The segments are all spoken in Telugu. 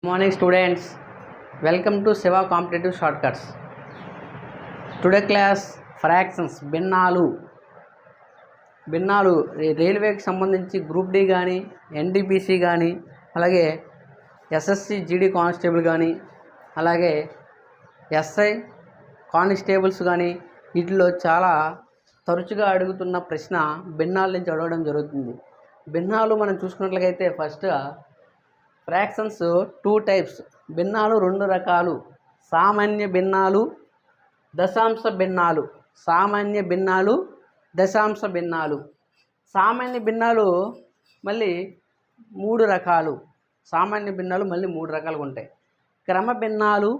Morning students, welcome to Seva Competitive Shortcuts. Today class fractions భిన్నాలు రైల్వేకి సంబంధించి గ్రూప్ డి కానీ ఎన్టీపీసీ కానీ అలాగే ఎస్ఎస్సి జీడీ కానిస్టేబుల్ కానీ అలాగే ఎస్ఐ కానిస్టేబుల్స్ కానీ వీటిలో చాలా తరచుగా అడుగుతున్న ప్రశ్న భిన్నాల నుంచి అడగడం జరుగుతుంది. భిన్నాలు మనం చూసుకున్నట్లయితే ఫస్ట్ ఫ్రాక్షన్స్ 2 టైప్స్. భిన్నాలు 2 రకాలు: సామాన్య భిన్నాలు, దశాంశ భిన్నాలు. సామాన్య భిన్నాలు, దశాంశ భిన్నాలు. సామాన్య భిన్నాలు మళ్ళీ 3 రకాలు. సామాన్య భిన్నాలు మళ్ళీ 3 రకాలుగా ఉంటాయి: క్రమ భిన్నాలు,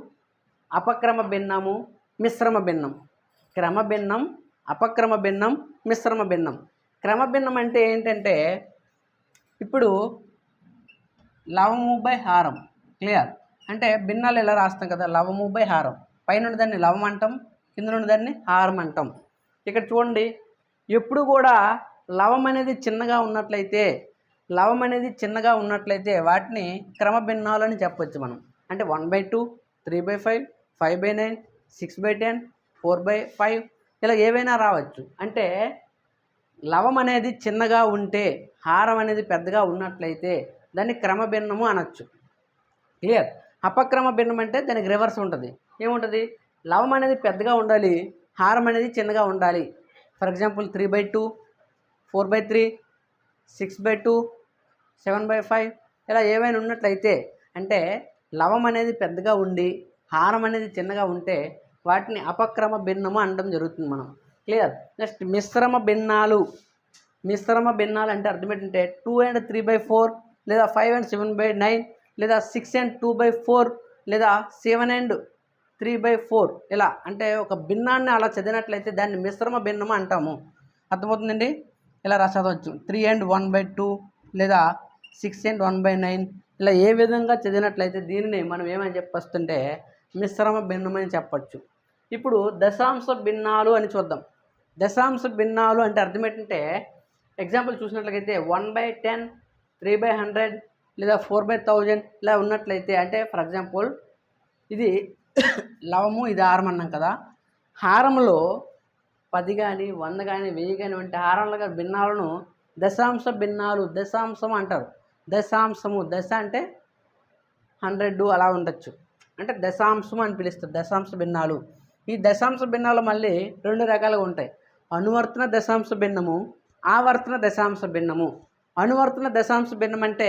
అపక్రమ భిన్నము, మిశ్రమ భిన్నం. క్రమ భిన్నం, అపక్రమ భిన్నం, మిశ్రమ భిన్నం. క్రమ భిన్నం అంటే ఏంటంటే ఇప్పుడు లవము బై హారం. క్లియర్? అంటే భిన్నాలు ఎలా రాస్తాం కదా, లవము బై హారం. పైన దాన్ని లవం అంటాం, కింద నుండి దాన్ని హారం అంటాం. ఇక్కడ చూడండి, ఎప్పుడు కూడా లవం అనేది చిన్నగా ఉన్నట్లయితే వాటిని క్రమ భిన్నాలు అని చెప్పొచ్చు మనం. అంటే 1/2, 3/5, 5/9, 6/10, 4/5 ఇలా ఏవైనా రావచ్చు. అంటే లవం అనేది చిన్నగా ఉంటే హారం అనేది పెద్దగా ఉన్నట్లయితే దాన్ని క్రమభిన్నము అనొచ్చు. క్లియర్? అపక్రమ భిన్నం అంటే దానికి రివర్స్ ఉంటుంది. ఏముంటుంది? లవం అనేది పెద్దగా ఉండాలి, హారం అనేది చిన్నగా ఉండాలి. ఫర్ ఎగ్జాంపుల్ 3/2, 4/3, 6/2, 7/5 ఇలా ఏవైనా ఉన్నట్లయితే, అంటే లవం అనేది పెద్దగా ఉండి హారం అనేది చిన్నగా ఉంటే వాటిని అపక్రమ భిన్నము అనడం జరుగుతుంది మనం. క్లియర్? నెక్స్ట్ మిశ్రమ భిన్నాలు. మిశ్రమ భిన్నాలు అంటే అర్థం ఏంటంటే 2 and 3/4 లేదా 5 and 7/9 లేదా 6 and 2/4 లేదా 7 and 3/4 ఇలా. అంటే ఒక భిన్నాన్ని అలా చదివినట్లయితే దాన్ని మిశ్రమ భిన్నము అంటాము. అర్థమవుతుందండి? ఇలా చదవచ్చు 3 and 1/2 లేదా 6 and 1/9 ఇలా ఏ విధంగా చదివినట్లయితే దీనిని మనం ఏమని చెప్పొస్తుంటే మిశ్రమ భిన్నం అని చెప్పచ్చు. ఇప్పుడు దశాంశ భిన్నాలు అని చూద్దాం. దశాంశ భిన్నాలు అంటే అర్థం ఏంటంటే ఎగ్జాంపుల్ చూసినట్లయితే 1/10, 3/100 లేదా 4/1000 ఇలా ఉన్నట్లయితే, అంటే ఫర్ ఎగ్జాంపుల్ ఇది లవము, ఇది హారం అన్నాం కదా. హారంలో 10 కానీ 100 కానీ 1000 కానీ వంటి హారాలుగా భిన్నాలను దశాంశ భిన్నాలు, దశాంశం అంటారు. దశాంశము, దశ అంటే 100 అలా ఉండొచ్చు, అంటే దశాంశం అని పిలుస్తారు. దశాంశ భిన్నాలు. ఈ దశాంశ భిన్నాలు మళ్ళీ 2 రకాలుగా ఉంటాయి: అనువర్తన దశాంశ భిన్నము, ఆవర్తన దశాంశ భిన్నము. అనువర్తన దశాంశ భిన్నం అంటే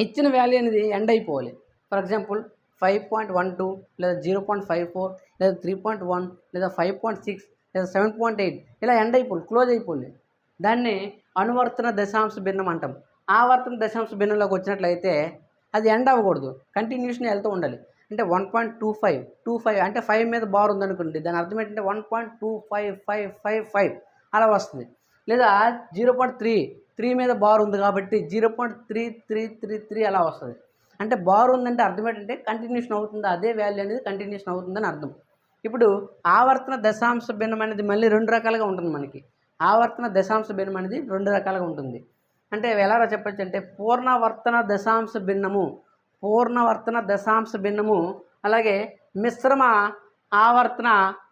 ఇచ్చిన వాల్యూ అనేది ఎండ్ అయిపోవాలి. ఫర్ ఎగ్జాంపుల్ 5.12 లేదా 0.54 లేదా 3.1 లేదా 5.6 లేదా 7.8 ఇలా ఎండ్ అయిపోవాలి, క్లోజ్ అయిపోవాలి. దాన్ని అనువర్తన దశాంశ భిన్నం అంటాం. ఆవర్తన దశాంశ భిన్నంలోకి వచ్చినట్లయితే అది ఎండ్ అవ్వకూడదు, కంటిన్యూషన్ వెళ్తూ ఉండాలి. అంటే 1.25 అంటే 5 మీద బార్ ఉందనుకోండి, దాని అర్థం ఏంటంటే 1.255555 అలా వస్తుంది. లేదా 0.3 మీద బార్ ఉంది కాబట్టి 0.3333 అలా వస్తుంది. అంటే బార్ ఉందంటే అర్థం ఏంటంటే కంటిన్యూషన్ అవుతుంది, అదే వాల్యూ అనేది కంటిన్యూషన్ అవుతుందని అర్థం. ఇప్పుడు ఆవర్తన దశాంశ భిన్నం అనేది మళ్ళీ 2 రకాలుగా ఉంటుంది మనకి. ఆవర్తన దశాంశ భిన్నం అనేది 2 రకాలుగా ఉంటుంది. అంటే ఎలా చెప్పచ్చు అంటే పూర్ణవర్తన దశాంశ భిన్నము, పూర్ణవర్తన దశాంశ భిన్నము, అలాగే మిశ్రమ ఆవర్తన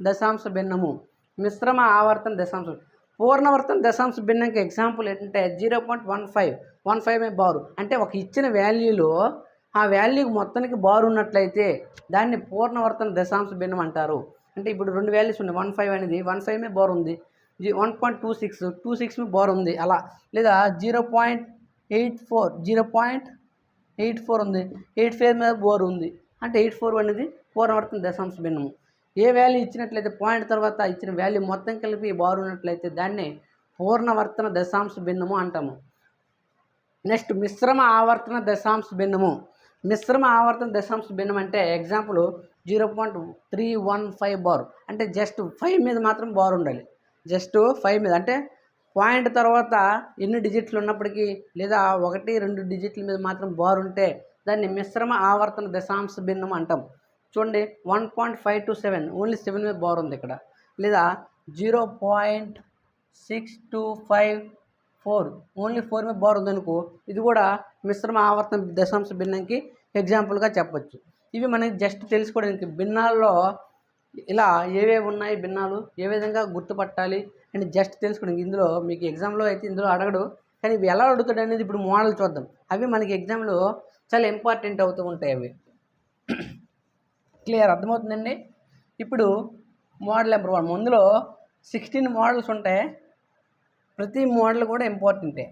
దశాంశ భిన్నము. మిశ్రమ ఆవర్తన దశాంశం. పూర్ణవర్తన దశాంశ భిన్నంకి ఎగ్జాంపుల్ ఏంటంటే 0.15 బారు. అంటే ఒక ఇచ్చిన వాల్యూలో ఆ వాల్యూకి మొత్తానికి బారు ఉన్నట్లయితే దాన్ని పూర్ణవర్తన దశాంశ భిన్నం అంటారు. అంటే ఇప్పుడు 2 వాల్యూస్ ఉన్నాయి. 15 అనేది 15 బార్ ఉంది, 1.26 బార్ ఉంది అలా. లేదా 0.84 ఉంది, 85 మీద బోర్ ఉంది, అంటే 84 అనేది పూర్ణవర్తన దశాంశ భిన్నము. ఏ వాల్యూ ఇచ్చినట్లయితే పాయింట్ తర్వాత ఇచ్చిన వాల్యూ మొత్తం కలిపి బార్ ఉన్నట్లయితే దాన్ని పూర్ణవర్తన దశాంశ భిన్నము అంటాము. నెక్స్ట్ మిశ్రమ ఆవర్తన దశాంశ భిన్నము. మిశ్రమ ఆవర్తన దశాంశ భిన్నం అంటే ఎగ్జాంపుల్ 0.315 బార్. అంటే జస్ట్ 5 మీద మాత్రం బార్ ఉండాలి, జస్ట్ 5 మీద. అంటే పాయింట్ తర్వాత ఎన్ని డిజిట్లు ఉన్నప్పటికీ లేదా 1, 2 డిజిట్ల మీద మాత్రం బార్ ఉంటే దాన్ని మిశ్రమ ఆవర్తన దశాంశ భిన్నం అంటాం. చూడండి 1.5 to 7 ఓన్లీ 7 మీద బార్ ఉంది ఇక్కడ. లేదా 0.6254 ఓన్లీ 4 మీద బార్ ఉందనుకో, ఇది కూడా మిశ్రమ ఆవర్తన దశాంశ భిన్నంకి ఎగ్జాంపుల్గా చెప్పొచ్చు. ఇవి మనకి జస్ట్ తెలుసుకోవడానికి భిన్నాల్లో ఇలా ఏవేవి ఉన్నాయి భిన్నాలు ఏ విధంగా గుర్తుపట్టాలి అని జస్ట్ తెలుసుకోవడానికి. ఇందులో మీకు ఎగ్జామ్లో అయితే ఇందులో అడగడు, కానీ ఇవి ఎలా అడుగుతాడు అనేది ఇప్పుడు మోడల్ చూద్దాం. అవి మనకి ఎగ్జామ్లో చాలా ఇంపార్టెంట్ అవుతూ ఉంటాయి అవి. క్లియర్ అర్థమవుతుందండి. ఇప్పుడు మోడల్ నెంబర్ 1 ముందులో 16 మోడల్స్ ఉంటాయి. ప్రతి మోడల్ కూడా ఇంపార్టెంటే,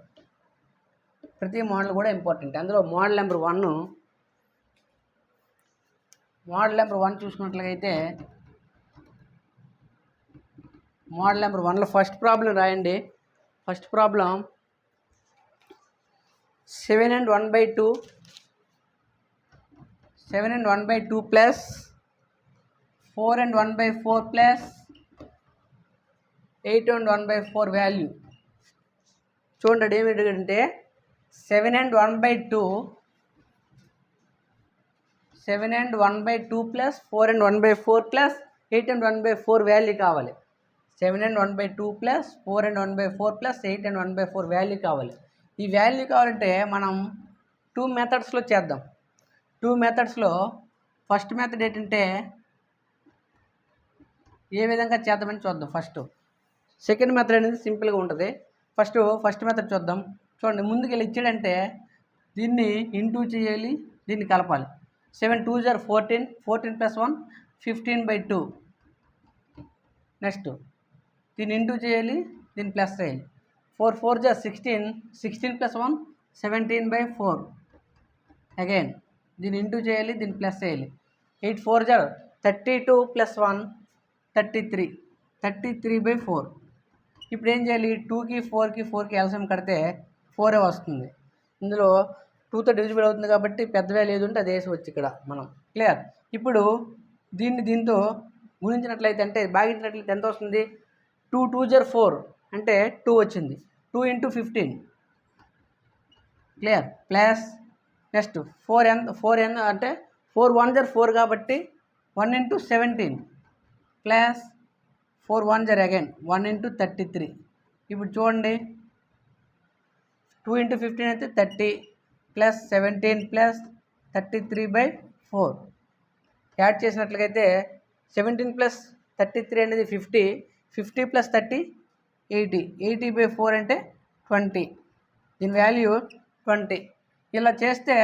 అందులో మోడల్ నెంబర్ 1 చూసుకున్నట్లయితే మోడల్ నెంబర్ 1లో ఫస్ట్ ప్రాబ్లం రాయండి. First problem 7 and 1/2 plus 4 and 1/4 plus 8 and 1/4 value. చూడండి ఏమిటంటే 7 and 1/2 plus 4 and 1/4 plus 8 and 1/4 value కావాలి. 7 and 1/2 plus 4 and 1/4 plus 8 and 1/4 value కావాలి. ఈ వాల్యూ కావాలంటే మనం 2 మెథడ్స్లో చేద్దాం. 2 మెథడ్స్లో ఫస్ట్ మెథడ్ ఏంటంటే ఏ విధంగా చేద్దామని చూద్దాం. సెకండ్ మెథడ్ అనేది సింపుల్గా ఉంటుంది. ఫస్ట్ మెథడ్ చూద్దాం. చూడండి ముందుకు వెళ్ళి ఇచ్చాడంటే దీన్ని ఇంటూ చేయాలి, దీన్ని కలపాలి. 7 2s are 14, 14 plus 1 15/2. నెక్స్ట్ దీన్ని ఇంటూ చేయాలి, దీన్ని ప్లస్ చేయాలి. 4 4s are 16, 16 plus 1 17/4. అగైన్ దీన్ని ఇంటూ చేయాలి, దీన్ని ప్లస్ చేయాలి. 8 4s are 32 plus 1 33, 33/4. ఇప్పుడు ఏం చేయాలి, 2కి 4కి ఎల్సిఎం కడితే 4 వస్తుంది. ఇందులో 2తో డివిజిబుల్ అవుతుంది కాబట్టి పెద్ద వాల్యూ ఏది ఉంటే అది వేసి ఇక్కడ మనం. క్లియర్. ఇప్పుడు దీంతో గుణించినట్లయితే అంటే భాగించినట్లయితే ఎంత వస్తుంది, 2 2s are 4 అంటే 2 వచ్చింది. 2 into 15. క్లియర్. ప్లస్ నెక్స్ట్ 4 అంటే 4 1s are 4 కాబట్టి 1 into 17 plus 4 1s are again 1 into 33. ఇప్పుడు చూడండి 2 into 15 అయితే 30 ప్లస్ 17 ప్లస్ 33/4. యాడ్ చేసినట్లయితే 17 ప్లస్ 33 అనేది 50, 50 ప్లస్ 30 80, 80/4 అంటే 20. దీని వాల్యూ 20. ఇలా చేస్తే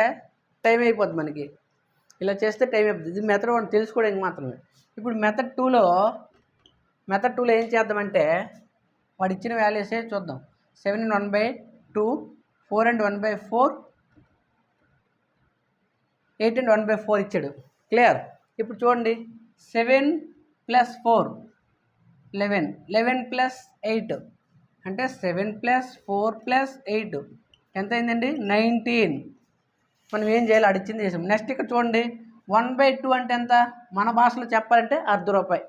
టైం అయిపోద్ది మనకి. ఇది మెథడ్ 1 తెలుసుకోవడానికి మాత్రమే. ఇప్పుడు మెథడ్ 2లో ఏం చేద్దామంటే వాడు ఇచ్చిన వాల్యూసే చూద్దాం. 7 and 1/2, 4 and 1/4, 8 and 1/4 ఇచ్చాడు. క్లియర్. ఇప్పుడు చూడండి 7 plus 4 11, 11 plus 8 అంటే 7 plus 4 plus 8 ఎంత అయిందండి, 19. మనం ఏం చేయాలి, అడిచింది చేసాం. నెక్స్ట్ ఇక్కడ చూడండి 1/2 అంటే ఎంత, మన భాషలో చెప్పాలంటే ₹1/2,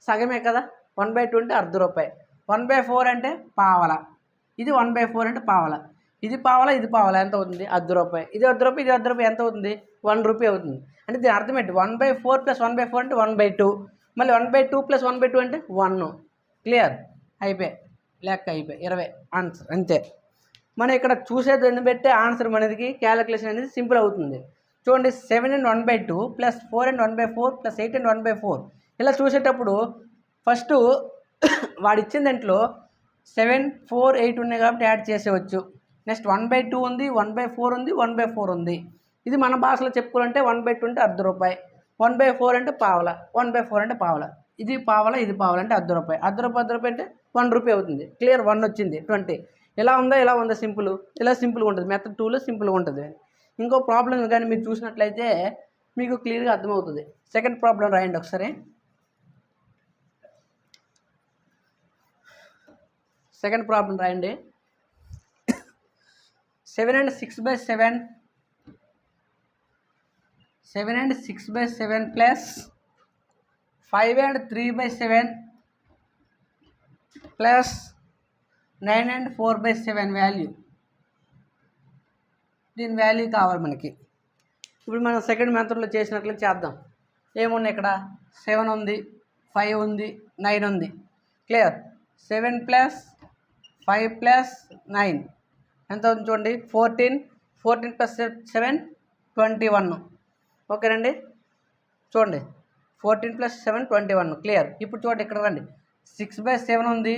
సగమే కదా. 1/2 అంటే ₹1/2. 1/4 అంటే పావల. ఇది 1/4 అంటే పావల. ఇది పావల ఎంత అవుతుంది, ₹1/2. ఇది ₹1 ఎంత అవుతుంది, ₹1 అవుతుంది. అంటే దీని అర్థం ఏంటి, 1/4 ప్లస్ 1/4 అంటే 1/2, మళ్ళీ 1/2 ప్లస్ 1/2 అంటే 1. క్లియర్. లెక్క అయిపోయి 20 ఆన్సర్ అంతే. మనం ఇక్కడ చూసేది ఎందుకు పెట్టే ఆన్సర్ మనకి క్యాలిక్యులేషన్ అనేది సింపుల్ అవుతుంది. చూడండి 7 and 1/2 plus 4 and 1/4 plus 8 and 1/4 ఇలా చూసేటప్పుడు ఫస్ట్ వాడు ఇచ్చిన దాంట్లో 7 4 8 ఉన్నాయి కాబట్టి యాడ్ చేసేవచ్చు. నెక్స్ట్ 1/2 ఉంది, 1/4 ఉంది, 1/4 ఉంది. ఇది మన భాషలో చెప్పుకోవాలంటే 1/2 అంటే ₹1, 1/4 అంటే పావల, 1/4 అంటే పావల. ఇది పావల అంటే ₹1. ₹1 అంటే ₹1 అవుతుంది. క్లియర్. 1 వచ్చింది 20. ఇలా ఉందా సింపుల్. ఇలా సింపుల్గా ఉంటుంది. మెథడ్ 2లో సింపుల్గా ఉంటుంది. ఇంకో ప్రాబ్లం కానీ మీరు చూసినట్లయితే మీకు క్లియర్గా అర్థమవుతుంది. సెకండ్ ప్రాబ్లం రాయండి ఒకసారి. సెకండ్ ప్రాబ్లం రాయండి. 7 and 6/7 plus 5 and 3/7 plus 9 and 4/7 value. దీని వాల్యూ కావాలి మనకి. ఇప్పుడు మనం సెకండ్ మెథడ్లో చేసినట్లు చేద్దాం. ఏమున్నాయి ఇక్కడ, 7 ఉంది, 5 ఉంది, 9 ఉంది. క్లియర్. 7 ప్లస్ 5 ప్లస్ 9 ఎంత అవుతుంది చూడండి, 14 ప్లస్ 7 21. ఓకేనండి, చూడండి 14 + 7 21. క్లియర్. ఇప్పుడు చూడండి ఇక్కడ రండి, 6/7 ఉంది,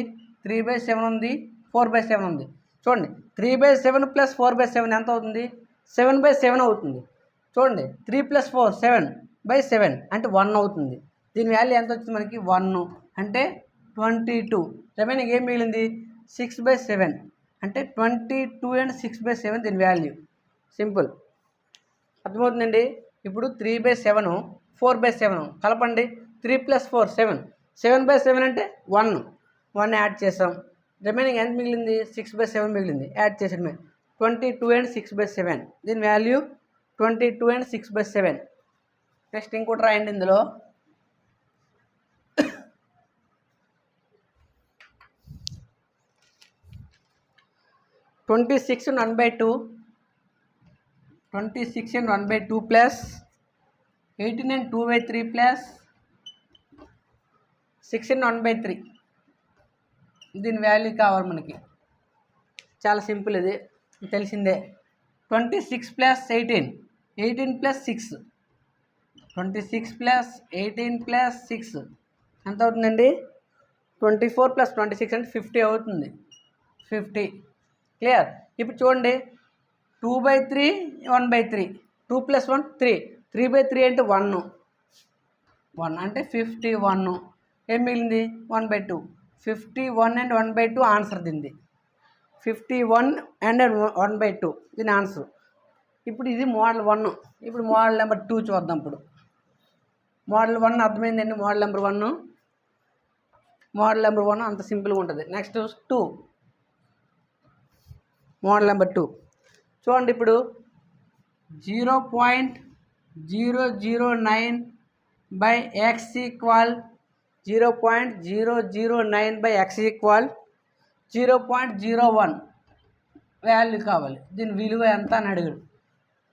3/7 ఉంది, 4/7 ఉంది. చూడండి 3/7 + 4/7 ఎంత అవుతుంది? 7/7 అవుతుంది. చూడండి 3 + 4 7/7 అంటే 1 అవుతుంది. దీని వాల్యూ ఎంత వచ్చింది మనకి? 1 అంటే 22. రిమైనింగ్ ఏం మిగిలింది? 6/7 అంటే 22 అండ్ 6/7 దీని వాల్యూ. సింపుల్, అర్థమవుతుందండి. ఇప్పుడు 3/7 4/7 కలపండి. 3 + 4 7 7/7 అంటే 1 యాడ్ చేసాం. రిమైనింగ్ ఎంత మిగిలింది? 6/7 మిగిలింది. యాడ్ చేసాం 22 అండ్ 6/7. దీని వాల్యూ 22 అండ్ 6/7. నెక్స్ట్ ఇంకోటి రాయండి ఇందులో. 26 and 1/2 26 and 1/2 plus 18 and 2/3 plus 6 and 1/3. దీని వాల్యూ కావాలి మనకి. చాలా సింపుల్, ఇది తెలిసిందే. 26 + 18 18 + 6 26 + 18 + 6 ఎంత అవుతుందండి? 24 + 26 అంటే 50 అవుతుంది. 50. క్లియర్. ఇప్పుడు చూడండి 2/3 1/3 2 + 1 3 3/3 అంటే 1 అంటే 51. ఏం మిగిలింది? 1/2. 51 and 1/2 ఆన్సర్ దీనిది. 51 and 1/2 దీని ఆన్సర్. ఇప్పుడు ఇది మోడల్ 1. ఇప్పుడు మోడల్ నెంబర్ 2 చూద్దాం. ఇప్పుడు మోడల్ 1 అర్థమైందండి. మోడల్ నెంబర్ 1 అంత సింపుల్గా ఉంటుంది. నెక్స్ట్ 2, మోడల్ నెంబర్ 2 చూడండి. ఇప్పుడు 0.009/x = 0.009/x = 0.01 వాల్యూ కావాలి. దీని విలువ ఎంత అని అడిగాడు.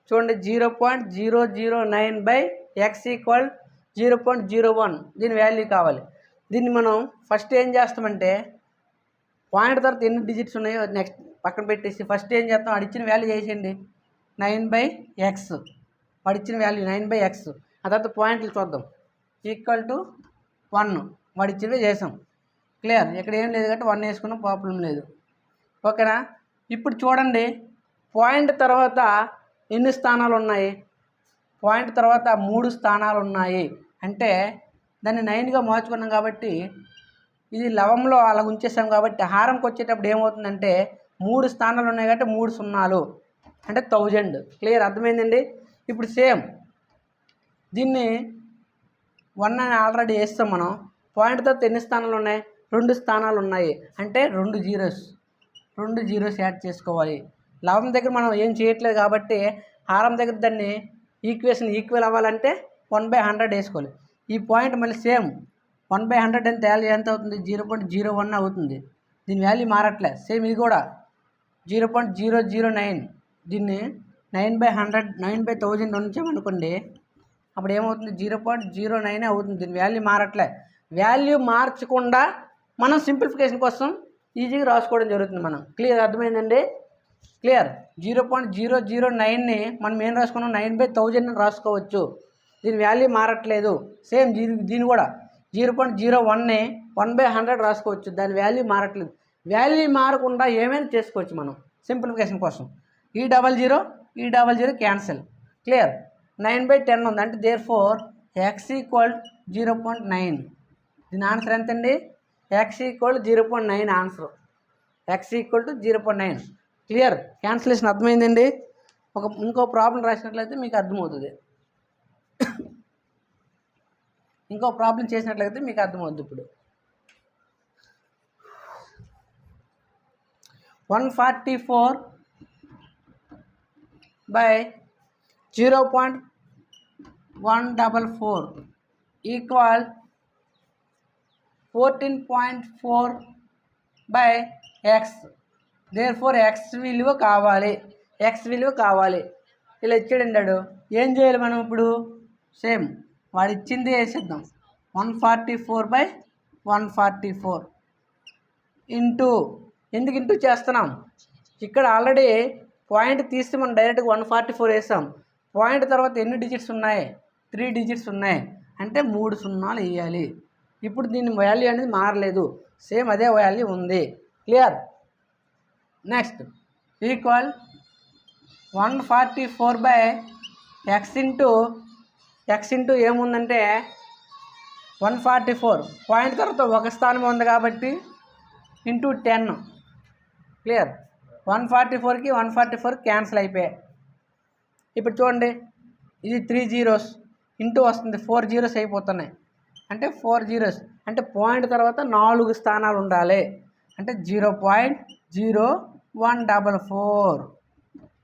చూడండి 0.009/x = 0.01 దీని వాల్యూ కావాలి. దీన్ని మనం ఫస్ట్ ఏం చేస్తామంటే, పాయింట్ తర్వాత ఎన్ని డిజిట్స్ ఉన్నాయో నెక్స్ట్ పక్కన పెట్టేసి ఫస్ట్ ఏం చేస్తాం, వాడిచ్చిన వాల్యూ చేసేయండి 9/x. వాడిచ్చిన వాల్యూ 9/x. ఆ తర్వాత పాయింట్లు చూద్దాం. =1 వాడిచ్చినవే చేసాం. క్లియర్. ఇక్కడ ఏం లేదు కాబట్టి 1 వేసుకున్నాం, ప్రాబ్లం లేదు. ఓకేనా. ఇప్పుడు చూడండి పాయింట్ తర్వాత ఎన్ని స్థానాలు ఉన్నాయి? పాయింట్ తర్వాత 3 స్థానాలు ఉన్నాయి. అంటే దాన్ని 9గా మార్చుకున్నాం కాబట్టి ఇది లవంలో అలా ఉంచేసాం కాబట్టి హారంకి వచ్చేటప్పుడు ఏమవుతుందంటే 3 స్థానాలు ఉన్నాయి కాబట్టి 3 సున్నాలు అంటే 1000. క్లియర్, అర్థమైందండి. ఇప్పుడు సేమ్ దీన్ని 1 అని ఆల్రెడీ వేస్తాం మనం. పాయింట్ తర్వాత ఎన్ని స్థానాలు ఉన్నాయి? 2 స్థానాలు ఉన్నాయి. అంటే 2 జీరోస్ యాడ్ చేసుకోవాలి. లవం దగ్గర మనం ఏం చేయట్లేదు కాబట్టి హారం దగ్గర దాన్ని ఈక్వల్ అవ్వాలంటే 1/100 వేసుకోవాలి. ఈ పాయింట్ మళ్ళీ సేమ్ 1/100 అంటే వాల్యూ ఎంత అవుతుంది? 0.01 అవుతుంది. దీని వాల్యూ మారట్లే. సేమ్ ఇది కూడా 0.009. దీన్ని 9/100 9/1000 ఉంచామనుకోండి, అప్పుడు ఏమవుతుంది? 0.09 అవుతుంది. దీని వాల్యూ మారట్లే. వాల్యూ మార్చకుండా మనం సింప్లిఫికేషన్ కోసం ఈజీగా రాసుకోవడం జరుగుతుంది మనం. క్లియర్, అర్థమైందండి. క్లియర్. 0.009ని మనం ఏం రాసుకున్నాం? 9/1000 రాసుకోవచ్చు. దీని వాల్యూ మారట్లేదు. సేమ్ దీని కూడా 0.01ని 1/100 రాసుకోవచ్చు. దాని వాల్యూ మారట్లేదు. వాల్యూ మారకుండా ఏమైనా చేసుకోవచ్చు మనం సింప్లిఫికేషన్ కోసం. ఈ 00 క్యాన్సిల్. క్లియర్. 9/10 ఉంది అంటే దేర్ఫోర్ x = 0.9. దీని ఆన్సర్ ఎంతండి? x = 0.9 answer. x = 0.9. Clear. Cancellation అర్థమైందండి. ఇంకో ప్రాబ్లం రాసినట్లయితే మీకు అర్థమవుతుంది. ఇంకో ప్రాబ్లం చేసినట్లయితే మీకు అర్థమవుతుంది. ఇప్పుడు 144/0.144 = 14.4/x. దేర్ఫోర్ x విలువ కావాలి. ఇలా ఇచ్చాడు. ఏం చేయాలి మనం ఇప్పుడు? సేమ్ వాడు ఇచ్చింది వేసేద్దాం. 144/144 ఎందుకు ఇంటూ చేస్తున్నాం? ఇక్కడ ఆల్రెడీ పాయింట్ తీస్తే మనం డైరెక్ట్గా 144 వేసాం. పాయింట్ తర్వాత ఎన్ని డిజిట్స్ ఉన్నాయి? 3 డిజిట్స్ ఉన్నాయి. అంటే 3 సున్నాలు వేయాలి. ఇప్పుడు దీని వాల్యూ అనేది మారలేదు, సేమ్ అదే వాల్యూ ఉంది. Clear? Next equal 144/x into ఏముందంటే 144 పాయింట్ తర్వాత ఒక స్థానం ఉంది కాబట్టి ఇంటూ 10. క్లియర్? 144కి 144 క్యాన్సిల్ అయిపోయాయి. ఇప్పుడు చూడండి, ఇది 3 జీరోస్ ఇంటూ వస్తుంది, 4 జీరోస్ అయిపోతున్నాయి. అంటే 4 జీరోస్ అంటే పాయింట్ తర్వాత 4 స్థానాలు ఉండాలి. అంటే 0.0144.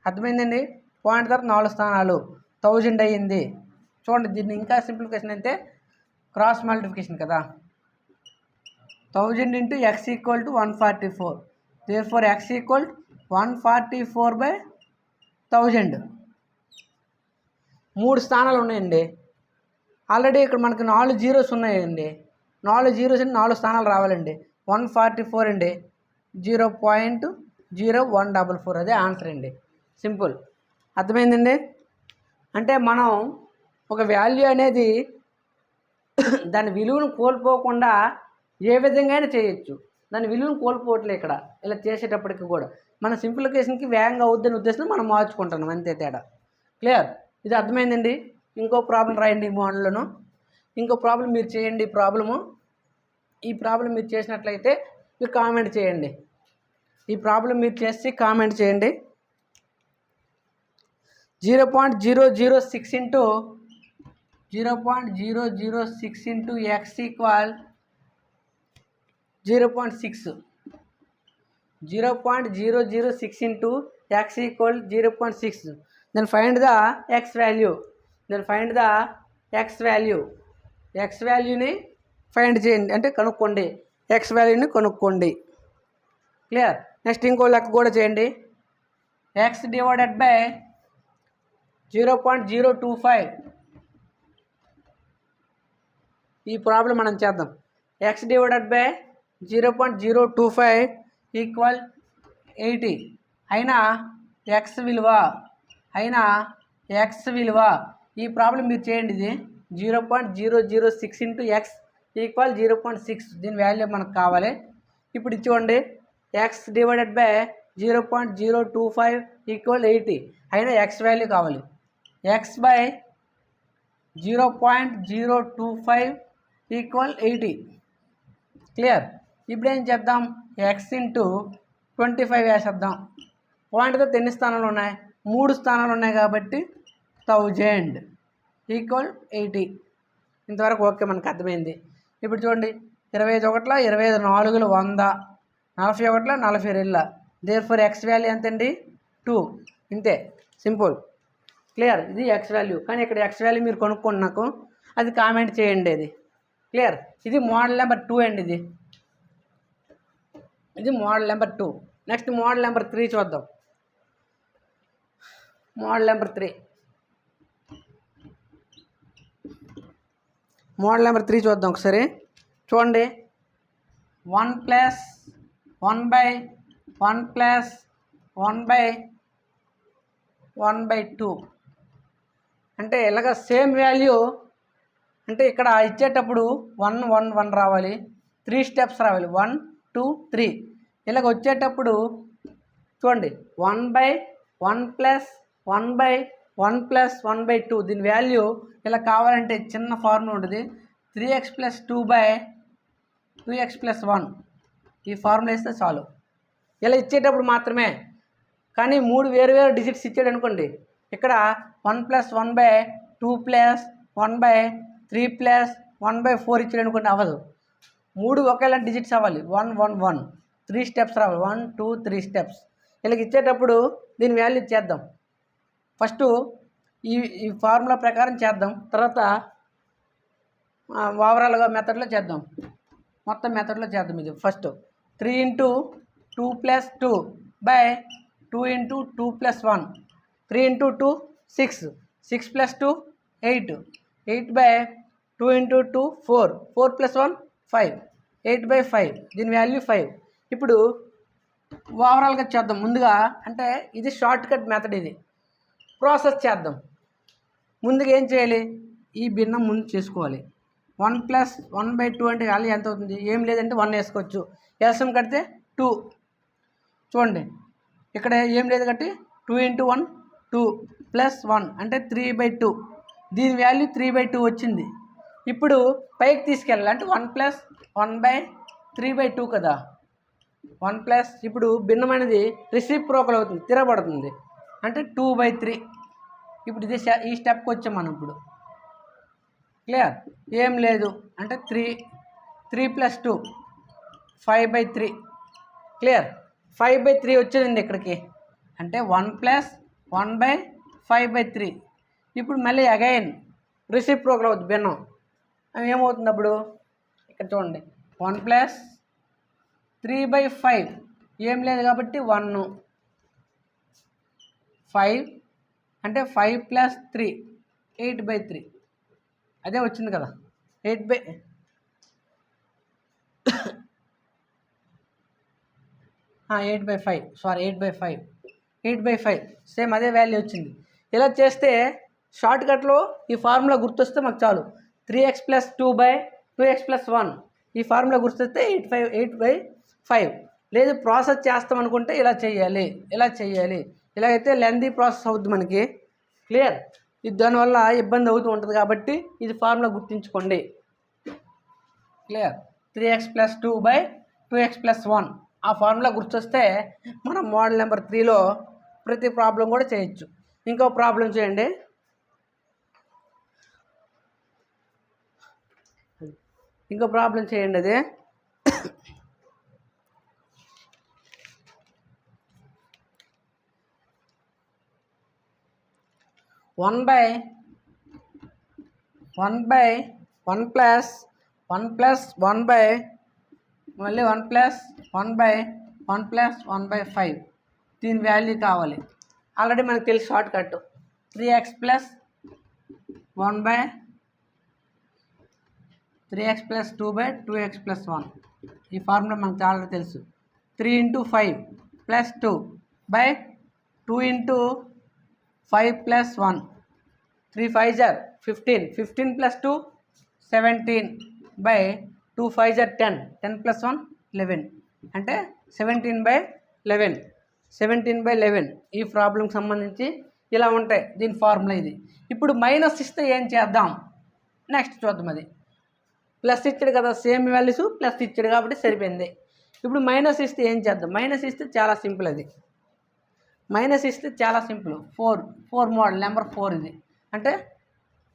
అర్థమైందండి? పాయింట్ తర్వాత 4 స్థానాలు 1000 అయ్యింది. చూడండి, దీన్ని ఇంకా సింప్లిఫికేషన్ అయితే క్రాస్ మల్టిప్లికేషన్ కదా. 1000 into x equal to 144. Therefore x equal 144/1000. 3 స్థానాలు ఉన్నాయండి. ఆల్రెడీ ఇక్కడ మనకు 4 జీరోస్ ఉన్నాయండి. 4 జీరోస్ అంటే 4 స్థానాలు రావాలండి. 144 అండి, 0.0144. అదే ఆన్సర్ అండి. సింపుల్. అర్థమైందండి? అంటే మనం ఒక వాల్యూ అనేది దాని విలువను కోల్పోకుండా ఏ విధంగా అయినా చేయొచ్చు. దాని విలువను కోల్పోవట్లే ఇక్కడ ఇలా చేసేటప్పటికి కూడా. మన సింప్లిఫికేషన్కి వేగంగా అవుద్దని ఉద్దేశంతో మనం మార్చుకుంటున్నాం, అంతే తేడా. క్లియర్? ఇది అర్థమైందండి? ఇంకో ప్రాబ్లం రాయండి ఈ మోడల్లోను. ఇంకో ప్రాబ్లం మీరు చేయండి. ఈ ప్రాబ్లం మీరు చేసినట్లయితే మీరు కామెంట్ చేయండి. ఈ ప్రాబ్లం మీరు చేసి కామెంట్ చేయండి. 0.006 into 0.006 x equal 0.6. 0.006 into x equal 0.6. Then find the x value. x వాల్యూని ఫైండ్ చేయండి, అంటే కనుక్కోండి. x వాల్యూని కనుక్కోండి. క్లియర్? నెక్స్ట్ ఇంకో లెక్క కూడా చేయండి. x divided by 0.025. ఈ ప్రాబ్లం మనం చేద్దాం. x divided by 0.025 equal 80. అయినా x విలువ ఈ ప్రాబ్లం మీరు చేయండి. ఇది 0.006 ఇంటూ x ఈక్వల్ 0.6. దీని వాల్యూ మనకు కావాలి. ఇప్పుడు ఇచ్చుకోండి, x డివైడెడ్ బై 0.025 ఈక్వల్ 80. అయినా x వాల్యూ కావాలి. x by 0.025 equal 80. క్లియర్? ఇప్పుడు ఏం చేద్దాం? x ఇంటూ 25 వేసేద్దాం. పాయింట్తో ఎన్ని స్థానాలు ఉన్నాయి? 3 స్థానాలు ఉన్నాయి కాబట్టి 1000 ఈక్వల్ 80. ఇంతవరకు ఓకే, మనకు అర్థమైంది. ఇప్పుడు చూడండి, 25 1 25 4 100, 41 42. దేర్ఫోర్ x వాల్యూ ఎంతండి? 2. ఇంతే, సింపుల్. క్లియర్? ఇది x వాల్యూ. కానీ ఇక్కడ x వాల్యూ మీరు కొనుక్కోండి, నాకు అది కామెంట్ చేయండి. అది క్లియర్? ఇది మోడల్ నెంబర్ 2 అండి. ఇది model number 2. Next model number 3 చూద్దాం. మోడల్ నెంబర్ 3 చూద్దాం ఒకసారి. చూడండి, 1 + 1/1 + 1/1/2 అంటే ఇలాగ సేమ్ వాల్యూ. అంటే ఇక్కడ ఇచ్చేటప్పుడు 1 1 1 రావాలి, 3 స్టెప్స్ రావాలి, 1 2 3. ఇలాగ వచ్చేటప్పుడు చూడండి, 1/1 + 1/1 + 1/2. దీని వాల్యూ ఇలా కావాలంటే చిన్న ఫార్ములా ఉంటుంది, 3x + 2/2x + 1. ఈ ఫార్ములా వేస్తే చాలు. ఇలా ఇచ్చేటప్పుడు మాత్రమే. కానీ 3 వేరు డిజిట్స్ ఇచ్చాడు అనుకోండి, ఇక్కడ 1 + 1/2 + 1/3 + 1/4 ఇచ్చాడు అనుకోండి, అవ్వదు. 3 ఒకేలాంటి డిజిట్స్ అవ్వాలి. 1 1 1 3 స్టెప్స్ రావాలి, 1 2 3 స్టెప్స్. ఇలాగ ఇచ్చేటప్పుడు దీని వాల్యూ చేద్దాం. ఫస్ట్ ఈ ఫార్ములా ప్రకారం చేద్దాం, తర్వాత ఓవరాల్గా మెథడ్లో చేద్దాం. మొత్తం మెథడ్లో చేద్దాం. ఇది ఫస్ట్ 3 × 2 + 2/2 × 2 + 1. 3 × 2 6, 6 + 2 8, 8/2 × 2 4, 4 + 1 5, 8/5. దీని వాల్యూ 5. ఇప్పుడు ఓవరాల్గా చేద్దాం. ముందుగా అంటే ఇది షార్ట్ కట్ మెథడ్. ఇది ప్రాసెస్ చేద్దాం. ముందుగా ఏం చేయాలి, ఈ భిన్నం ముందు చేసుకోవాలి. 1 + 1/2 అంటే వాల్యూ ఎంత అవుతుంది, ఏం లేదంటే 1 వేసుకోవచ్చు. ఎల్సిఎం కడితే 2. చూడండి ఇక్కడ ఏం లేదు కాబట్టి 2 × 1 2 + 1 అంటే 3/2. దీని వాల్యూ 3/2 వచ్చింది. ఇప్పుడు పైకి తీసుకెళ్ళాలి అంటే 1 + 1/3/2 కదా. 1 ప్లస్ ఇప్పుడు భిన్నం అనేది రెసిప్రోకల్ అవుతుంది, తిరగబడుతుంది అంటే 2/3. ఇప్పుడు ఇది ఈ స్టెప్కి వచ్చాం మనం. ఇప్పుడు క్లియర్, ఏం లేదు అంటే 3 + 2 5/3. క్లియర్, 5/3 వచ్చింది ఇక్కడికి అంటే 1 + 1/5/3. ఇప్పుడు మళ్ళీ అగైన్ రెసిప్రోకల్ అవుతుంది భిన్నం. ఏమవుతుంది అప్పుడు ఇక్కడ చూడండి 1 + 3/5 ఏం లేదు కాబట్టి 1 5 అంటే 5 + 3 8/3. అదే వచ్చింది కదా 8/5 సారీ 8/5 సేమ్ అదే వాల్యూ వచ్చింది. ఇలా చేస్తే షార్ట్కట్లో ఈ ఫార్ములా గుర్తొస్తే మాకు చాలు. 3x + 2/2x + 1 ఈ ఫార్ములా గుర్తొస్తే 8/5. లేదు ప్రాసెస్ చేస్తాం అనుకుంటే ఇలా చేయాలి. ఇలాగైతే లెందీ ప్రాసెస్ అవుతుంది మనకి. క్లియర్, ఇది దానివల్ల ఇబ్బంది అవుతూ ఉంటుంది కాబట్టి ఇది ఫార్ములా గుర్తుంచుకోండి. క్లియర్, 3x + 2/2x + 1 ఆ ఫార్ములా గుర్తొస్తే మనం మోడల్ నెంబర్ 3లో ప్రతి ప్రాబ్లం కూడా చేయొచ్చు. ఇంకో ప్రాబ్లం చేయండి. అది 1 + 1 + 1/5 దీని వాల్యూ కావాలి. ఆల్రెడీ మనకు తెలుసు షార్ట్ కట్ 3x + 2/2x + 1 ఈ ఫార్ములా మనకు ఆల్రెడీ తెలుసు. 3 × 5 + 2/2 × 5 + 1 3 5s are 15 15 + 2 17/2 5s are 10 10 + 1 11 అంటే 17/11 ఈ ప్రాబ్లంకి సంబంధించి ఇలా ఉంటాయి. దీని ఫార్ములా ఇది. ఇప్పుడు మైనస్ ఇస్తే ఏం చేద్దాం నెక్స్ట్ చూద్దాం. అది ప్లస్ ఇచ్చాడు కదా, సేమ్ వాల్యూస్ ప్లస్ ఇచ్చాడు కాబట్టి సరిపోయింది. ఇప్పుడు మైనస్ ఇస్తే ఏం చేద్దాం, మైనస్ ఇస్తే చాలా సింపుల్. అది మైనస్ ఇస్తే చాలా సింపుల్. 4 మోడల్ నెంబర్ 4 ఇది అంటే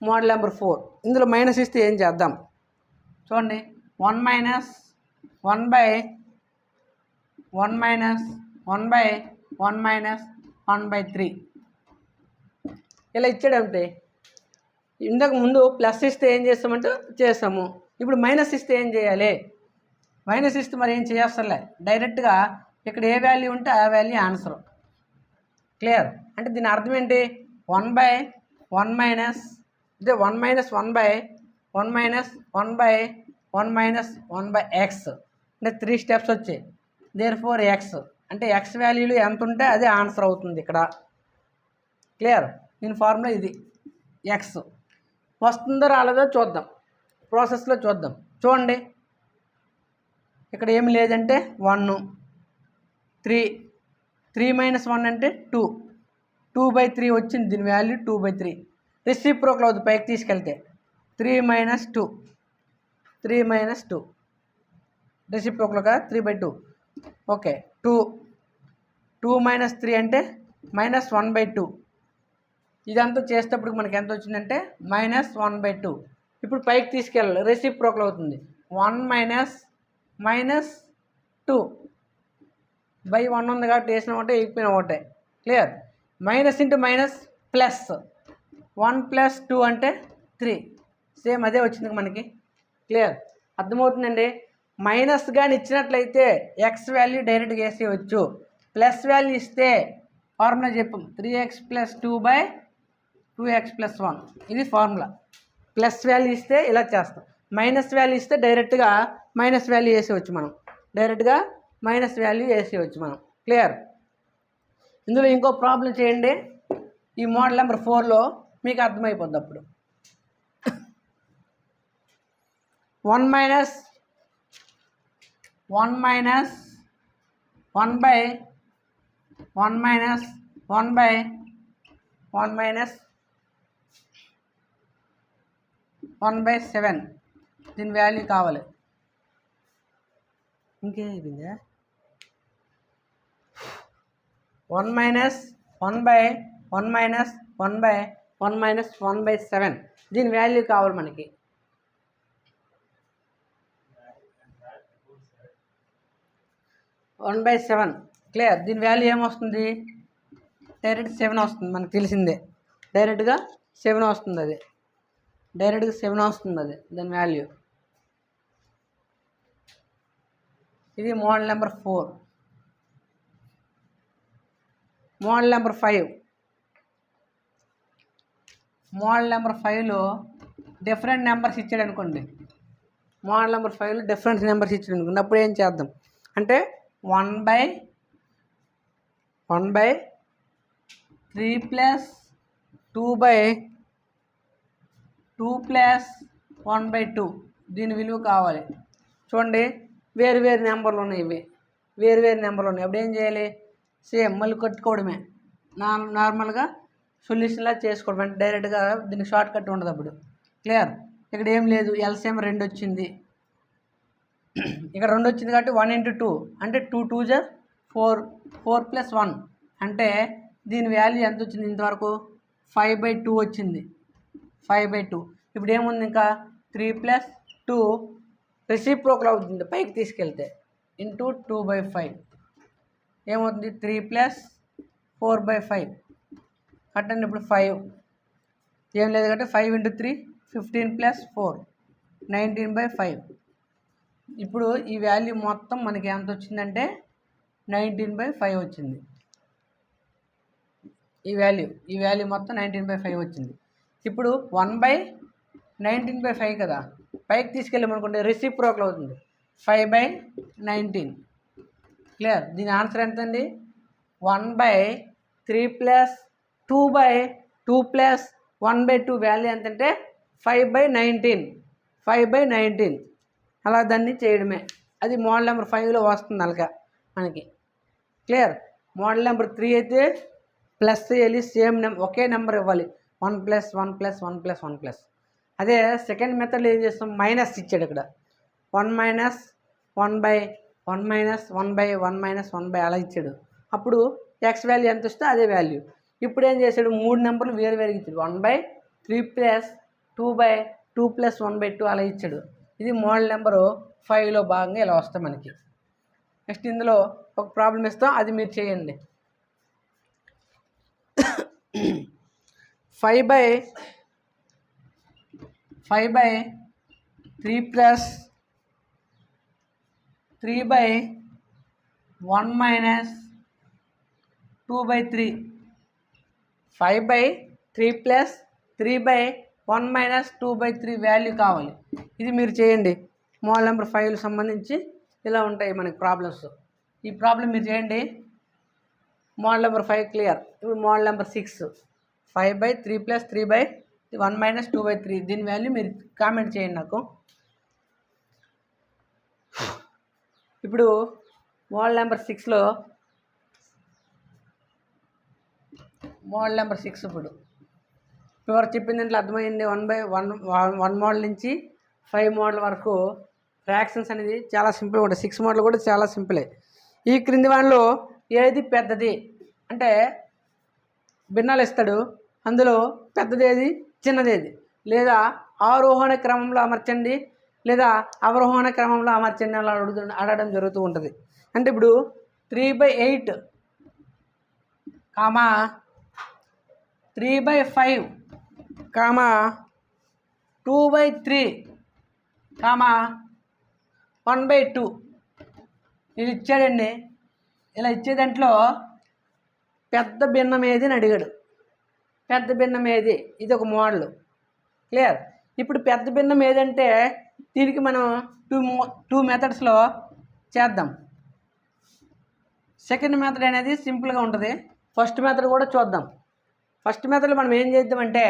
మోడల్ నెంబర్ 4. ఇందులో మైనస్ ఇస్తే ఏం చేద్దాం చూడండి. 1 - 1/3 ఇలా ఇచ్చాడంటే ఇంతకు ముందు ప్లస్ ఇస్తే ఏం చేస్తామంటే చేస్తాము. ఇప్పుడు మైనస్ ఇస్తే ఏం చేయాలి, మైనస్ ఇస్తే మరి ఏం చేయాల్సలే, డైరెక్ట్గా ఇక్కడ ఏ వాల్యూ ఉంటే ఆ వాల్యూ ఆన్సర్. క్లియర్, అంటే దీని అర్థం ఏంటి 1/1 అంటే 1 - 1/1/1/x అంటే 3 స్టెప్స్ వచ్చాయి. దేర్ఫోర్ ఎక్స్ అంటే ఎక్స్ వాల్యూలు ఎంత ఉంటే అదే ఆన్సర్ అవుతుంది ఇక్కడ. క్లియర్, దీని ఫార్ములా ఇది. ఎక్స్ వస్తుందో రాలేదో చూద్దాం, ప్రాసెస్లో చూద్దాం. చూడండి ఇక్కడ ఏమి లేదంటే 1 3 3 - 1 అంటే 2 2/3 వచ్చింది. దీని వాల్యూ 2/3. రెసిప్రోకల్ అవుతుంది పైకి తీసుకెళ్తే 3 - 2 రెసిప్రోకల్ కదా 3/2. ఓకే 2 - 3 అంటే -1/2. ఇదంతా చేసేటప్పుడు మనకి ఎంత వచ్చిందంటే -1/2. ఇప్పుడు పైకి తీసుకెళ్ళాలి, రెసిప్రోకల్ అవుతుంది 1 - -2/1 ఉంది కాబట్టి వేసిన ఒకటే ఎగిపోయిన ఒకటే. Clear, minus into minus plus 1 + 2 అంటే 3 సేమ్ అదే వచ్చింది మనకి. క్లియర్, అర్థమవుతుందండి. మైనస్ కానీ ఇచ్చినట్లయితే ఎక్స్ వాల్యూ డైరెక్ట్గా వేసేయచ్చు. ప్లస్ వాల్యూ ఇస్తే ఫార్ములా చెప్పాం 3x + 2/2x + 1 ఇది ఫార్ములా. ప్లస్ వాల్యూ ఇస్తే ఇలా చేస్తాం, మైనస్ వాల్యూ ఇస్తే డైరెక్ట్గా మైనస్ వాల్యూ వేసేయచ్చు మనం. క్లియర్, ఇందులో ఇంకో ప్రాబ్లం చేయండి. ఈ మోడల్ నెంబర్ 4లో మీకు అర్థమైపోద్ది అప్పుడు. 1 minus 1 minus 1 by 1 minus 1 by 1 minus 1/7 దీని వాల్యూ కావాలి. ఇంకేమైందా? 1 minus 1 by 1 minus 1 by 1 minus 1/7 దీని వాల్యూ కావాలి మనకి. One by 7 clear. దీని వాల్యూ ఏమొస్తుంది? డైరెక్ట్ 7 వస్తుంది, మనకు తెలిసిందే. డైరెక్ట్గా 7 వస్తుంది, అది డైరెక్ట్గా 7 వస్తుంది అది దాని వాల్యూ. ఇది model number 4. Model number 5. Model number 5లో డిఫరెంట్ నెంబర్స్ ఇచ్చాడు అనుకోండి. మోడల్ నెంబర్ 5లో డిఫరెంట్ నెంబర్స్ ఇచ్చాడు అనుకోండి. అప్పుడు ఏం చేద్దాం అంటే 1 బై 3 ప్లస్ 2 బై 2 ప్లస్ 1/2 దీని విలువ కావాలి. చూడండి, వేరు నెంబర్లు ఉన్నాయి, ఇవి వేరు నెంబర్లు ఉన్నాయి. అప్పుడు ఏం చేయాలి? సేమ్ మళ్ళీ కట్టుకోవడమే, నార్మల్గా సొల్యూషన్లా చేసుకోవడం. అంటే డైరెక్ట్గా దీనికి షార్ట్ కట్ ఉండదు అప్పుడు. క్లియర్. ఇక్కడ ఏం లేదు, ఎల్సిఎం 2 వచ్చింది, ఇక్కడ 2 వచ్చింది కాబట్టి 1 × 2 అంటే 2 2 = 4, 4 + 1 అంటే దీని వాల్యూ ఎంత వచ్చింది? ఇంతవరకు 5/2 వచ్చింది, 5/2. ఇప్పుడు ఏముంది? ఇంకా 3 + 2 రెసిప్రోకల్ అవుతుంది పైకి తీసుకెళ్తే, ఇంటూ 2/5 ఏమవుతుంది? 3 + 4/5 కట్టండి. ఇప్పుడు 5 ఏం లేదు కాబట్టి 5 × 3 15 + 4 19/5. ఇప్పుడు ఈ వాల్యూ మొత్తం మనకి ఎంత వచ్చిందంటే 19/5 వచ్చింది. ఈ వాల్యూ మొత్తం 19/5 వచ్చింది. ఇప్పుడు 1/19/5 కదా, పైకి తీసుకెళ్ళామనుకోండి రెసిప్రోకల్ అవుతుంది, 5/19. క్లియర్. దీని ఆన్సర్ ఎంత అండి? 1/3 + 2/2 + 1/2 వాల్యూ ఎంతంటే 5/19. అలా దాన్ని చేయడమే. అది మోడల్ నెంబర్ 5లో వస్తుంది అలాగా మనకి. క్లియర్. మోడల్ నెంబర్ 3 అయితే ప్లస్ వేయాలి, సేమ్ ఒకే నెంబర్ ఇవ్వాలి, 1 + 1 + 1 + 1 +. అదే సెకండ్ మెథడ్లో ఏం చేస్తాం? మైనస్ ఇచ్చాడు ఇక్కడ, 1 మైనస్ 1/1 మైనస్ 1/1 అలా ఇచ్చాడు. అప్పుడు ఎక్స్ వాల్యూ ఎంత వస్తే అదే వాల్యూ. ఇప్పుడు ఏం చేశాడు? 3 నెంబర్లు వేరు ఇచ్చాడు, 1/3 + 2/2 + 1/2 అలా ఇచ్చాడు. ఇది మోడల్ నెంబరు 5లో భాగంగా ఇలా వస్తాయి మనకి. నెక్స్ట్ ఇందులో ఒక ప్రాబ్లం ఇస్తాం, అది మీరు చేయండి. 5/3 + 3/1 మైనస్ 2/3. 5/3 + 3/1 మైనస్ 2/3 వాల్యూ కావాలి. ఇది మీరు చేయండి. మోడల్ నెంబర్ 5కి సంబంధించి ఇలా ఉంటాయి మనకి ప్రాబ్లమ్స్. ఈ ప్రాబ్లం మీరు చేయండి. Model number 5 clear. ఇప్పుడు మోడల్ నెంబర్ 6, 5/3 + 3/1 మైనస్ 2/3 దీని వాల్యూ మీరు కామెంట్ చేయండి నాకు. ఇప్పుడు మోడల్ నెంబర్ 6లో ఇప్పుడు చెప్పింది దాంట్లో అర్థమైంది. 1 మోడల్ నుంచి 5 మోడల్ వరకు ఫ్రాక్షన్స్ అనేది చాలా సింపుల్గా ఉంటుంది. 6 మోడల్ కూడా చాలా సింపులే. ఈ క్రింది వాటిలో ఏది పెద్దది అంటే భిన్నాలు ఇస్తాడు, అందులో పెద్దదేది చిన్నదేది, లేదా ఆరోహణ క్రమంలో అమర్చండి లేదా అవరోహణ క్రమంలో అమర్చండి అలా అడగడం జరుగుతూ ఉంటుంది. అంటే ఇప్పుడు 3/8, 3/5, 2/3, 1/2 ఇది ఇచ్చాడండి. ఇలా ఇచ్చే దాంట్లో పెద్ద భిన్నం ఏది అని అడిగాడు. పెద్ద భిన్నం ఏది? ఇది ఒక మోడల్. క్లియర్. ఇప్పుడు పెద్ద భిన్నం ఏదంటే దీనికి మనం టూ మెథడ్స్లో చేద్దాం. సెకండ్ మెథడ్ అనేది సింపుల్గా ఉంటుంది, ఫస్ట్ మెథడ్ కూడా చూద్దాం. ఫస్ట్ మెథడ్లో మనం ఏం చేద్దామంటే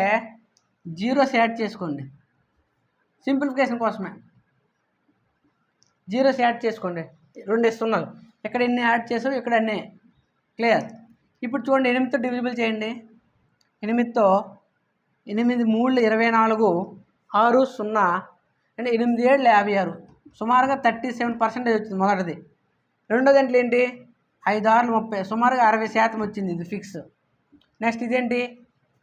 జీరోస్ యాడ్ చేసుకోండి, సింప్లిఫికేషన్ కోసమే జీరోస్ యాడ్ చేసుకోండి. 2 సున్నాలు ఇక్కడ ఎన్ని యాడ్ చేసావు, ఇక్కడ అన్నీ క్లియర్. ఇప్పుడు చూడండి 8తో డివిజిబుల్ చేయండి. 8తో 8 3 24, 6 0 అంటే 8 7 56, సుమారుగా 37% వచ్చింది మొదటిది. రెండో దాంట్లో ఏంటి 5 6 30, సుమారుగా 60% వచ్చింది, ఇది ఫిక్స్. నెక్స్ట్ ఇదేంటి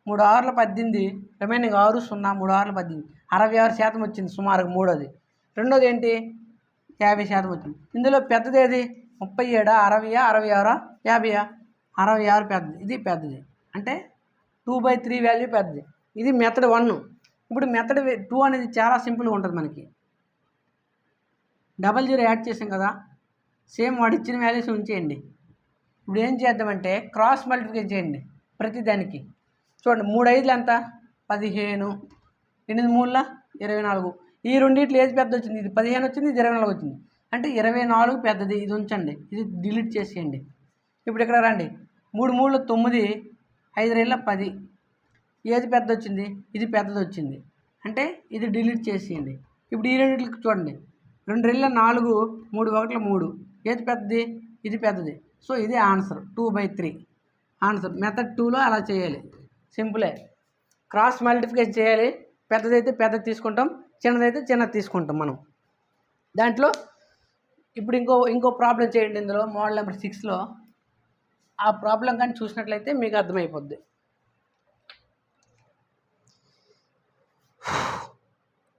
3 6 18, రిమైనింగ్ 6 0 3 6 18, 66% వచ్చింది సుమారుగా మూడోది. రెండోది ఏంటి 50% వచ్చింది. ఇందులో పెద్దది ఏది 37 60 66 50 66 పెద్దది, ఇది పెద్దది అంటే 2/3 వాల్యూ పెద్దది. ఇది మెథడ్ 1. ఇప్పుడు మెథడ్ 2 అనేది చాలా సింపుల్గా ఉంటుంది. మనకి 00 యాడ్ చేసాం కదా, సేమ్ వాడు ఇచ్చిన వాల్యూస్ ఉంచేయండి. ఇప్పుడు ఏం చేద్దామంటే క్రాస్ మల్టిప్లికేషన్ చేయండి ప్రతి దానికి. చూడండి 3 5 ఎంత 15, 8 3 24. ఈ రెండిట్లో ఏది పెద్ద వచ్చింది, ఇది 15 వచ్చింది, ఇది 24 వచ్చింది. అంటే 24 పెద్దది, ఇది ఉంచండి, ఇది డిలీట్ చేసేయండి. ఇప్పుడు ఇక్కడ రండి 3 3 9, 5 2 10, ఏది పెద్ద వచ్చింది, ఇది పెద్దది వచ్చింది, అంటే ఇది డిలీట్ చేసేయండి. ఇప్పుడు ఈ రెండింటికి చూడండి 2 2 4, 3 1 3, ఏది పెద్దది, ఇది పెద్దది. సో ఇది ఆన్సర్ 2/3 ఆన్సర్. మెథడ్ 2లో అలా చేయాలి, సింపులే. క్రాస్ మల్టిప్లికేషన్ చేయాలి, పెద్దదైతే పెద్దది తీసుకుంటాం, చిన్నదైతే చిన్నది తీసుకుంటాం మనం దాంట్లో. ఇప్పుడు ఇంకో ప్రాబ్లం చేయండి ఇందులో, మోడల్ నెంబర్ 6లో. ఆ ప్రాబ్లం కానీ చూసినట్లయితే మీకు అర్థమైపోద్ది.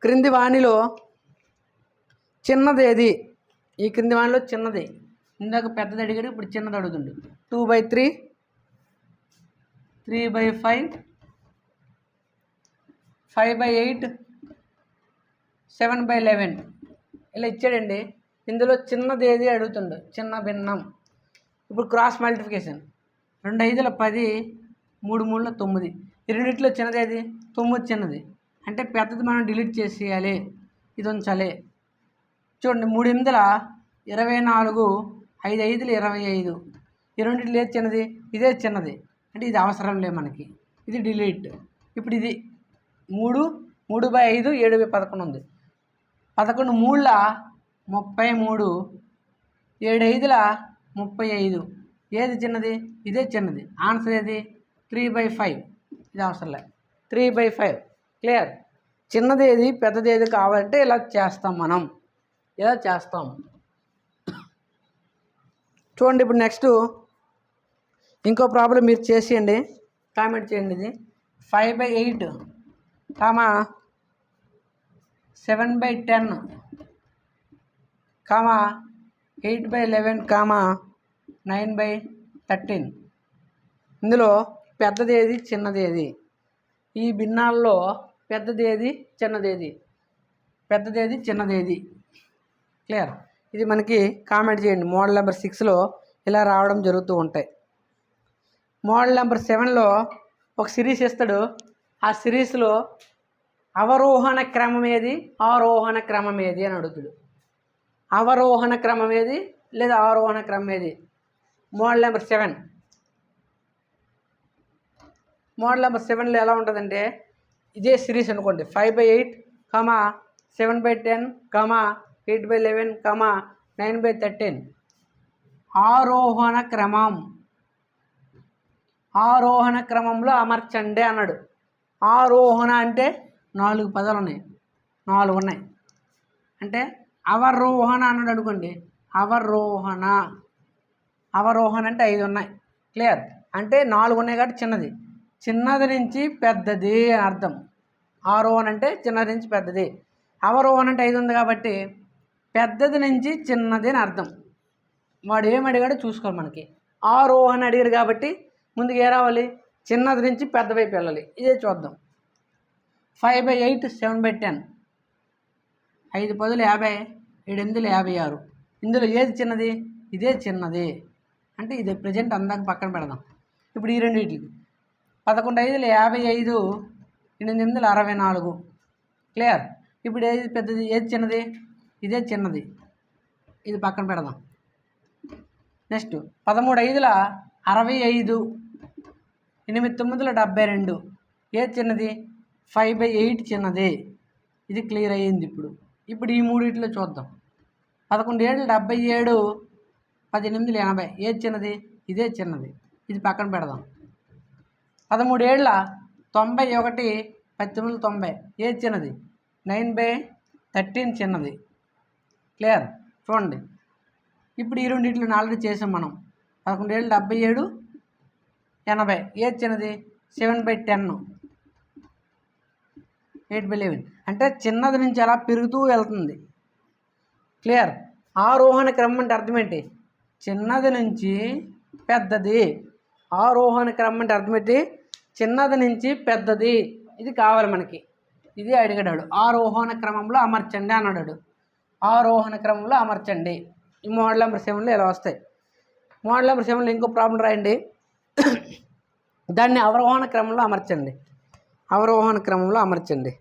క్రింది వాణిలో చిన్నది ఏది, ఈ క్రింది వాణిలో చిన్నది. ఇందాక పెద్దది అడిగాడు, ఇప్పుడు చిన్నది అడుగుతుండు. 2/3, 3/5, 5/8, 7/11 ఇలా ఇచ్చాడండి. ఇందులో చిన్నది ఏది అడుగుతుండు, చిన్న భిన్నం. ఇప్పుడు క్రాస్ మల్టిప్లికేషన్ 2 5 10, 3 3 9, ఈ రెండిట్లో చిన్నది ఏది, 9 చిన్నది, అంటే పెద్దది మనం డిలీట్ చేసేయాలి, ఇది ఉంచాలి. చూడండి 3 8 24, 5 5 25, ఈ రెండిట్లో ఏది చిన్నది, ఇదే చిన్నది, అంటే ఇది అవసరం లేదు మనకి, ఇది డిలీట్. ఇప్పుడు ఇది 3 3/5 7/11 ఉంది. 11 3 33, 7 5 35, ఏది చిన్నది, ఇదే చిన్నది. ఆన్సర్ ఏది 3/5, ఇది అవసరం లేదు, 3/5 క్లియర్. చిన్నది ఏది పెద్దది ఏది కావాలంటే ఇలా చేస్తాం, మనం ఇలా చేస్తాం. చూడండి ఇప్పుడు నెక్స్ట్ ఇంకో ప్రాబ్లం మీరు చేసేయండి, కామెంట్ చేయండి. ఇది 5/8, 7/10, 8/11, 9/13. ఇందులో పెద్దది ఏది చిన్నది ఏది, ఈ భిన్నాల్లో పెద్దది ఏది చిన్నది ఏది, పెద్దది ఏది చిన్నది ఏది, క్లియర్. ఇది మనకి కామెంట్ చేయండి. మోడల్ నెంబర్ 6లో ఇలా రావడం జరుగుతూ ఉంటాయి. మోడల్ నెంబర్ 7లో ఒక సిరీస్ ఇస్తాడు, ఆ సిరీస్లో అవరోహణ క్రమం ఏది, ఆరోహణ క్రమం ఏది అని అడుగుతాడు. అవరోహణ క్రమం ఏది లేదా ఆరోహణ క్రమం ఏది. మోడల్ నెంబర్ 7, మోడల్ నెంబర్ 7లో ఎలా ఉంటుందంటే ఇదే సిరీస్ అనుకోండి. 5/8, 7/10, 8/11, 9/13. ఆరోహణ క్రమం, ఆరోహణ క్రమంలో అమర్చండి అన్నాడు. ఆరోహణ అంటే 4 పదాలు ఉన్నాయి, 4 ఉన్నాయి. అంటే అవరోహణ అన్నాడు అనుకోండి, అవరోహణ, అవరోహణ అంటే 5 ఉన్నాయి, క్లియర్. అంటే 4 ఉన్నాయి కాబట్టి చిన్నది, చిన్నది నుంచి పెద్దది అని అర్థం. ఆరోహణ అంటే చిన్నది నుంచి పెద్దది, అవరోహణ అంటే 5 ఉంది కాబట్టి పెద్దది నుంచి చిన్నది అని అర్థం. వాడు ఏం అడిగాడో చూసుకోవాలి. మనకి ఆరోహణ అడిగాడు కాబట్టి ముందుకు ఏ రావాలి, చిన్నది నుంచి పెద్ద వైపు వెళ్ళాలి. ఇదే చూద్దాం. 5/8, 7/10, 5 10 50, 7 8 56. ఇందులో ఏది చిన్నది, ఇదే చిన్నది, అంటే ఇది ప్రజెంట్ అందాక పక్కన పెడదాం. ఇప్పుడు ఈ రెండింటికి 11 5 55, 8 8 64, క్లియర్. ఇప్పుడు ఏది పెద్దది, ఏది చిన్నది, ఇదే చిన్నది, ఇది పక్కన పెడదాం. నెక్స్ట్ 13 5 65, 8 9 72. ఏది చిన్నది? 5/8 చిన్నది. ఇది క్లియర్ అయ్యింది. ఇప్పుడు ఈ మూడిట్లో చూద్దాం. 11 7 77, 10 8 80. ఏది చిన్నది? ఇదే చిన్నది. ఇది పక్కన పెడదాం. 13 7 91, 10 90. ఏది చిన్నది? 9/13 చిన్నది. క్లియర్? చూడండి. ఇప్పుడు ఈ రెండింటిని ఆల్రెడీ చేసాం మనం. 11 7 77, 80. ఏది చిన్నది? 7/10, 8/11. అంటే చిన్నది నుంచి అలా పెరుగుతూ వెళ్తుంది. క్లియర్? ఆరోహణ క్రమం అంటే అర్థం ఏంటి? చిన్నది నుంచి పెద్దది. ఆరోహణ క్రమం అంటే అర్థం ఏంటి? చిన్నది నుంచి పెద్దది. ఇది కావాలి మనకి. ఇది అడిగాడు. ఆరోహణ క్రమంలో అమర్చండి అన్నాడు. ఆరోహణ క్రమంలో అమర్చండి. ఈ మోడల్ నెంబర్ 7లో ఇలా వస్తాయి. మోడల్ నెంబర్ 7లో ఇంకో ప్రాబ్లం రాయండి. దాన్ని అవరోహణ క్రమంలో అమర్చండి. అవరోహణ క్రమంలో అమర్చండి.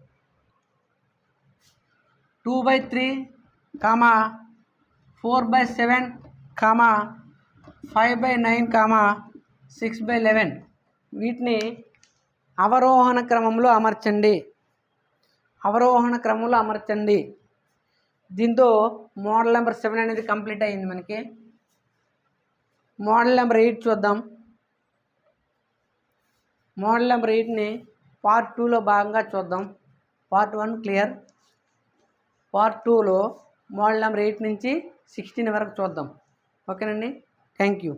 2/3, 4/7, 5/9, 6/11. వీటిని అవరోహణ క్రమంలో అమర్చండి. అవరోహణ క్రమంలో అమర్చండి. దీంతో మోడల్ నెంబర్ 7 అనేది కంప్లీట్ అయ్యింది మనకి. మోడల్ నెంబర్ 8 చూద్దాం. మోడల్ నెంబర్ 8ని పార్ట్ 2లో భాగంగా చూద్దాం. Part 1 clear. పార్ట్ 2లో మోడల్ నెంబర్ 8 నుంచి 16 వరకు చూద్దాం. ఓకేనండి. Thank you.